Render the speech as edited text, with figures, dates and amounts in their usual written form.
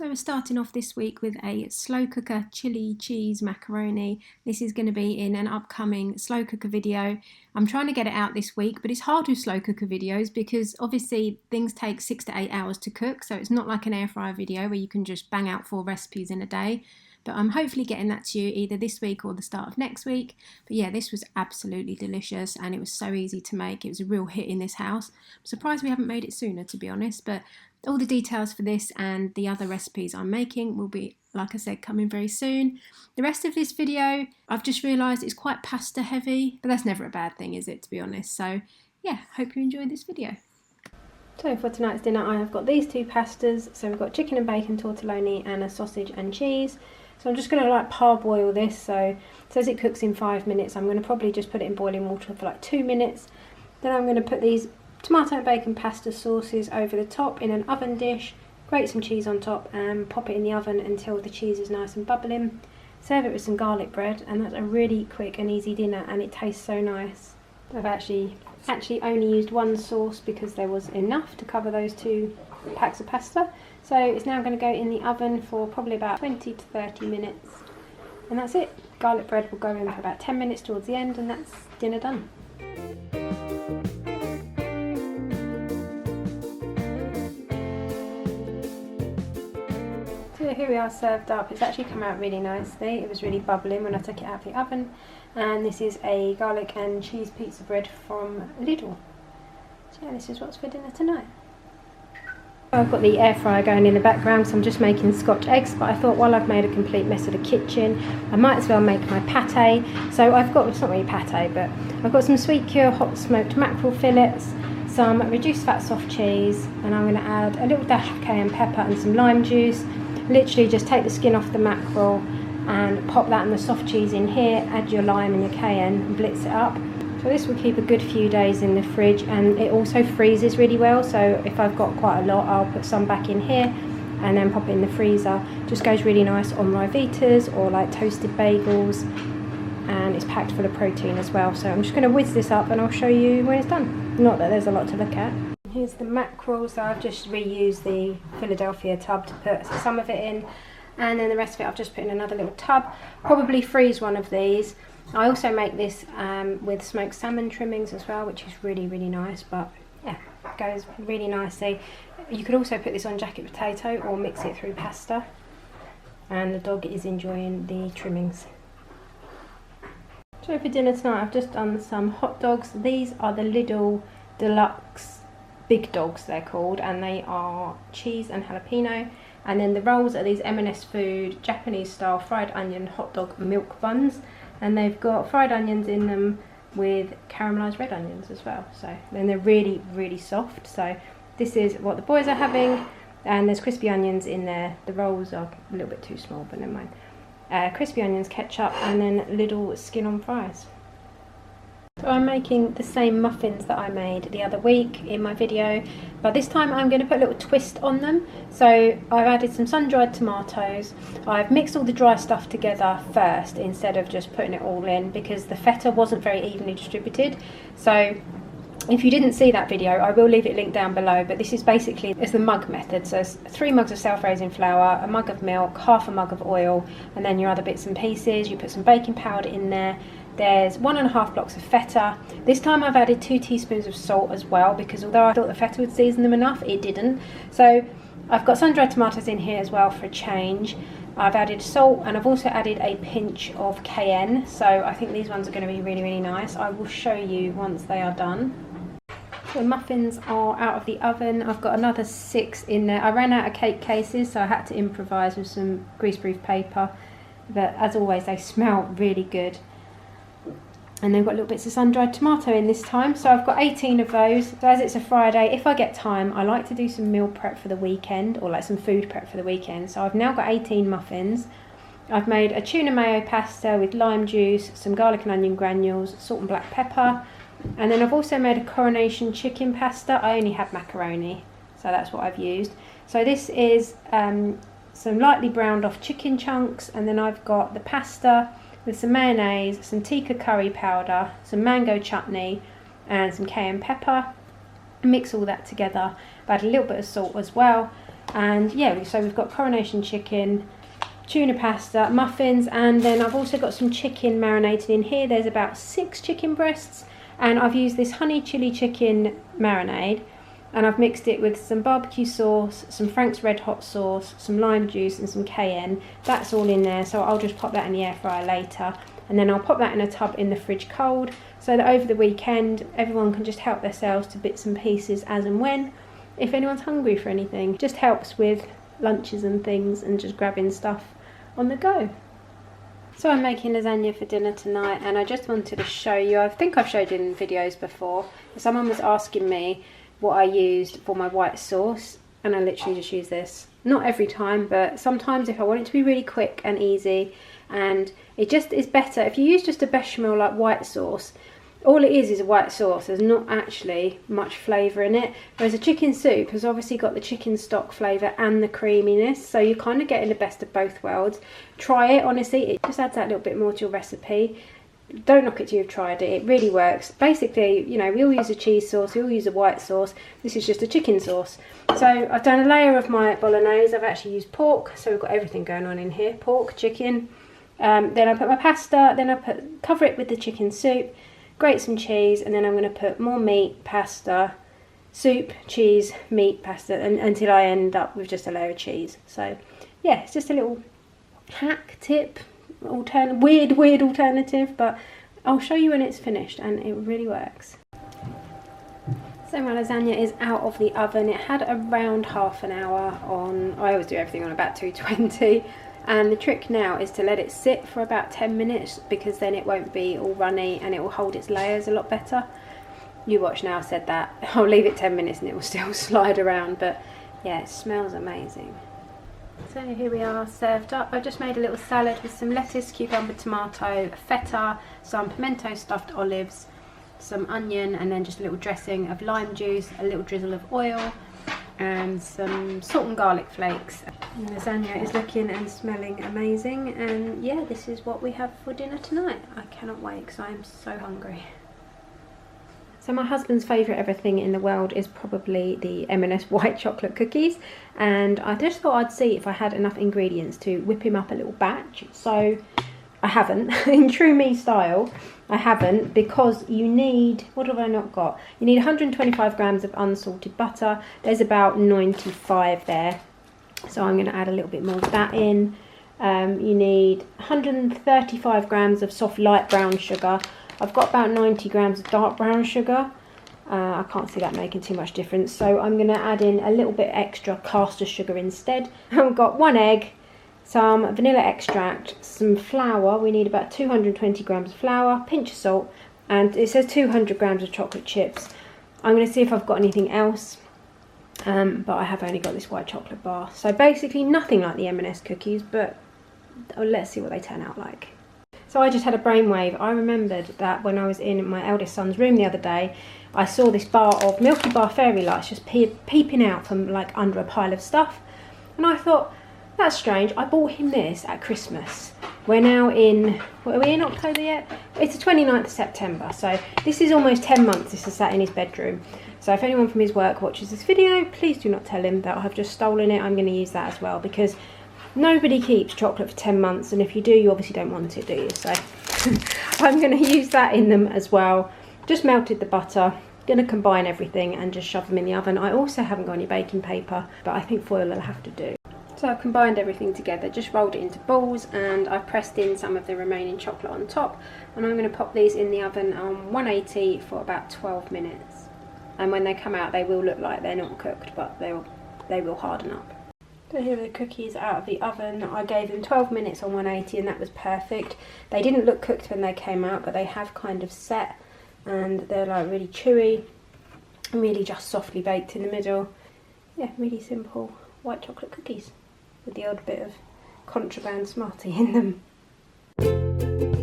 So we're starting off this week with a slow cooker chili cheese macaroni. This is going to be in an upcoming slow cooker video. I'm trying to get it out this week, but it's hard with slow cooker videos because obviously things take 6 to 8 hours to cook, so it's not like an air fryer video where you can just bang out 4 recipes in a day. But I'm hopefully getting that to you either this week or the start of next week. But yeah, this was absolutely delicious and it was so easy to make. It was a real hit in this house. I'm surprised we haven't made it sooner, to be honest, but all the details for this and the other recipes I'm making will be, like I said, coming very soon. The rest of this video, I've just realised it's quite pasta heavy, but that's never a bad thing, is it, to be honest? So yeah, hope you enjoyed this video. So for tonight's dinner, I have got these 2 pastas. So we've got chicken and bacon tortelloni and a sausage and cheese. So I'm just going to like parboil this. So it says it cooks in 5 minutes. I'm going to probably just put it in boiling water for like 2 minutes. Then I'm going to put these tomato and bacon pasta sauces over the top in an oven dish, grate some cheese on top and pop it in the oven until the cheese is nice and bubbling. Serve it with some garlic bread, and that's a really quick and easy dinner and it tastes so nice. I've actually only used 1 sauce because there was enough to cover those 2 packs of pasta. So it's now going to go in the oven for probably about 20 to 30 minutes. And that's it. Garlic bread will go in for about 10 minutes towards the end, and that's dinner done. So here we are, served up. It's actually come out really nicely. It was really bubbling when I took it out of the oven. And this is a garlic and cheese pizza bread from Lidl. So yeah, this is what's for dinner tonight. I've got the air fryer going in the background, so I'm just making Scotch eggs, but I thought while I've made a complete mess of the kitchen, I might as well make my pate. So I've got, it's not really pate, but I've got some sweet cure hot smoked mackerel fillets, some reduced fat soft cheese, and I'm going to add a little dash of cayenne pepper and some lime juice. Literally just take the skin off the mackerel and pop that and the soft cheese in here, add your lime and your cayenne and blitz it up. So this will keep a good few days in the fridge, and it also freezes really well, so if I've got quite a lot I'll put some back in here and then pop it in the freezer. Just goes really nice on Rivitas or like toasted bagels, and it's packed full of protein as well. So I'm just going to whiz this up and I'll show you when it's done. Not that there's a lot to look at. Here's the mackerel, so I've just reused the Philadelphia tub to put some of it in, and then the rest of it I've just put in another little tub. Probably freeze one of these. I also make this with smoked salmon trimmings as well, which is really, really nice, but yeah, it goes really nicely. You could also put this on jacket potato or mix it through pasta, and the dog is enjoying the trimmings. So for dinner tonight I've just done some hot dogs. These are the Lidl Deluxe Big Dogs they're called, and they are cheese and jalapeno. And then the rolls are these M&S Food Japanese style fried onion hot dog milk buns, and they've got fried onions in them with caramelised red onions as well. So then they're really, really soft. So this is what the boys are having, and there's crispy onions in there. The rolls are a little bit too small, but never mind. Crispy onions, ketchup, and then little skin on fries. So I'm making the same muffins that I made the other week in my video, but this time I'm going to put a little twist on them. So I've added some sun-dried tomatoes. I've mixed all the dry stuff together first instead of just putting it all in, because the feta wasn't very evenly distributed. So if you didn't see that video, I will leave it linked down below, but this is basically, it's the mug method. So it's 3 mugs of self-raising flour, a mug of milk, half a mug of oil, and then your other bits and pieces. You put some baking powder in there. There's 1.5 blocks of feta. This time I've added 2 teaspoons of salt as well, because although I thought the feta would season them enough, it didn't. So I've got sun-dried tomatoes in here as well for a change. I've added salt, and I've also added a pinch of cayenne. So I think these ones are going to be really, really nice. I will show you once they are done. The muffins are out of the oven. I've got another 6 in there. I ran out of cake cases, so I had to improvise with some greaseproof paper. But as always, they smell really good. And they've got little bits of sun-dried tomato in this time. So I've got 18 of those. So as it's a Friday, if I get time, I like to do some meal prep for the weekend, or like some food prep for the weekend. So I've now got 18 muffins. I've made a tuna mayo pasta with lime juice, some garlic and onion granules, salt and black pepper. And then I've also made a coronation chicken pasta. I only have macaroni, so that's what I've used. So this is some lightly browned off chicken chunks, and then I've got the pasta with some mayonnaise, some tikka curry powder, some mango chutney and some cayenne pepper. Mix all that together, add a little bit of salt as well, And yeah, so we've got coronation chicken, tuna pasta, muffins, and then I've also got some chicken marinated in here. There's about 6 chicken breasts, and I've used this honey chili chicken marinade, and I've mixed it with some barbecue sauce, some Frank's Red Hot sauce, some lime juice and some cayenne. That's all in there, so I'll just pop that in the air fryer later, and then I'll pop that in a tub in the fridge cold, so that over the weekend everyone can just help themselves to bits and pieces as and when, if anyone's hungry for anything. Just helps with lunches and things and just grabbing stuff on the go. So I'm making lasagna for dinner tonight, and I just wanted to show you, I think I've showed you in videos before, someone was asking me what I used for my white sauce, and I literally just use this. Not every time, but sometimes if I want it to be really quick and easy, and it just is better if you use just a bechamel like white sauce. All it is a white sauce. There's not actually much flavour in it, whereas a chicken soup has obviously got the chicken stock flavour and the creaminess, so you're kind of getting the best of both worlds. Try it, honestly, it just adds that little bit more to your recipe. Don't knock it till you've tried it, it really works. Basically, you know, we all use a cheese sauce, we all use a white sauce, this is just a chicken sauce. So I've done a layer of my bolognese. I've actually used pork, so we've got everything going on in here, pork, chicken, then I put my pasta, then I cover it with the chicken soup, grate some cheese, and then I'm going to put more meat, pasta, soup, cheese, meat, pasta, and until I end up with just a layer of cheese. So yeah, it's just a little hack tip, weird alternative, but I'll show you when it's finished, and it really works. So my lasagna is out of the oven. It had around half an hour on, I always do everything on about 220, and the trick now is to let it sit for about 10 minutes, because then it won't be all runny and it will hold its layers a lot better. You watch now, I said that. I'll leave it 10 minutes and it will still slide around, but yeah, it smells amazing. So here we are, served up. I just made a little salad with some lettuce, cucumber, tomato, feta, some pimento stuffed olives, some onion, and then just a little dressing of lime juice, a little drizzle of oil, and some salt and garlic flakes. And the lasagna is looking and smelling amazing, and yeah, this is what we have for dinner tonight. I cannot wait because I am so hungry. So my husband's favourite everything in the world is probably the M&S white chocolate cookies, and I just thought I'd see if I had enough ingredients to whip him up a little batch. So I haven't, in true me style, I haven't, because you need, what have I not got? You need 125 grams of unsalted butter. There's about 95 there, so I'm going to add a little bit more of that in. You need 135 grams of soft light brown sugar. I've got about 90 grams of dark brown sugar. I can't see that making too much difference, so I'm going to add in a little bit extra caster sugar instead. I've got 1 egg, some vanilla extract, some flour. We need about 220 grams of flour, pinch of salt, and it says 200 grams of chocolate chips. I'm going to see if I've got anything else, but I have only got this white chocolate bar. So basically nothing like the M&S cookies, but let's see what they turn out like. So I just had a brainwave. I remembered that when I was in my eldest son's room the other day, I saw this bar of Milky Bar fairy lights just peeping out from like under a pile of stuff. And I thought, that's strange. I bought him this at Christmas. We're now in, are we in October yet? It's the 29th of September. So this is almost 10 months this has sat in his bedroom. So if anyone from his work watches this video, please do not tell him that I've just stolen it. I'm going to use that as well, because nobody keeps chocolate for 10 months, and if you do, you obviously don't want it, do you? So I'm going to use that in them as well. Just melted the butter, going to combine everything and just shove them in the oven. I also haven't got any baking paper, but I think foil will have to do. So I've combined everything together, just rolled it into balls, and I've pressed in some of the remaining chocolate on top, and I'm going to pop these in the oven on 180 for about 12 minutes. And when they come out, they will look like they're not cooked, but they will harden up. So here are the cookies out of the oven. I gave them 12 minutes on 180 and that was perfect. They didn't look cooked when they came out, but they have kind of set, and they're like really chewy and really just softly baked in the middle. Yeah, really simple white chocolate cookies with the odd bit of contraband Smartie in them.